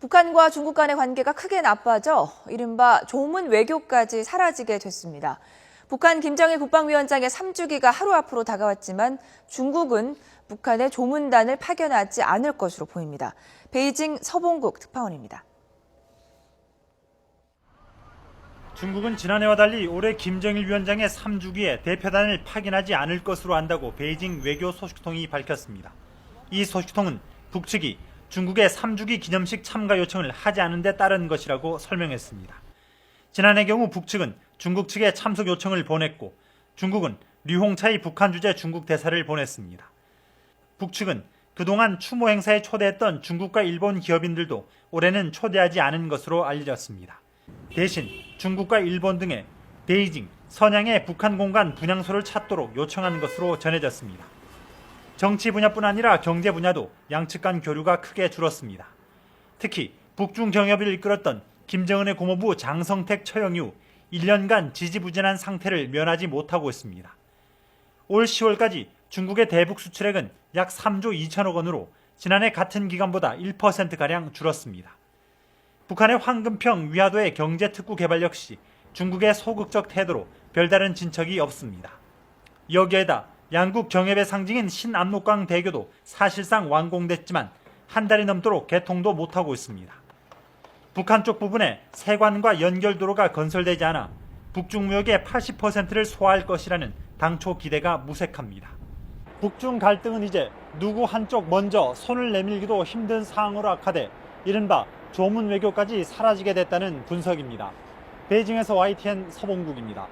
북한과 중국 간의 관계가 크게 나빠져 이른바 조문 외교까지 사라지게 됐습니다. 북한 김정일 국방위원장의 3주기가 하루 앞으로 다가왔지만 중국은 북한에 조문단을 파견하지 않을 것으로 보입니다. 베이징 서봉국 특파원입니다. 중국은 지난해와 달리 올해 김정일 위원장의 3주기에 대표단을 파견하지 않을 것으로 안다고 베이징 외교 소식통이 밝혔습니다. 이 소식통은 북측이 중국의 3주기 기념식 참가 요청을 하지 않은 데 따른 것이라고 설명했습니다. 지난해 경우 북측은 중국 측에 참석 요청을 보냈고 중국은 류홍차이 북한 주재 중국 대사를 보냈습니다. 북측은 그동안 추모 행사에 초대했던 중국과 일본 기업인들도 올해는 초대하지 않은 것으로 알려졌습니다. 대신 중국과 일본 등의 베이징, 선양의 북한 공간 분향소를 찾도록 요청한 것으로 전해졌습니다. 정치 분야뿐 아니라 경제 분야도 양측 간 교류가 크게 줄었습니다. 특히 북중 경협을 이끌었던 김정은의 고모부 장성택 처형 이후 1년간 지지부진한 상태를 면하지 못하고 있습니다. 올 10월까지 중국의 대북 수출액은 약 3조 2천억 원으로 지난해 같은 기간보다 1%가량 줄었습니다. 북한의 황금평 위화도의 경제특구 개발 역시 중국의 소극적 태도로 별다른 진척이 없습니다. 여기에다 양국 경협의 상징인 신압록강 대교도 사실상 완공됐지만 한 달이 넘도록 개통도 못하고 있습니다. 북한 쪽 부분에 세관과 연결도로가 건설되지 않아 북중 무역의 80%를 소화할 것이라는 당초 기대가 무색합니다. 북중 갈등은 이제 누구 한쪽 먼저 손을 내밀기도 힘든 상황으로 악화돼 이른바 조문 외교까지 사라지게 됐다는 분석입니다. 베이징에서 YTN 서봉국입니다.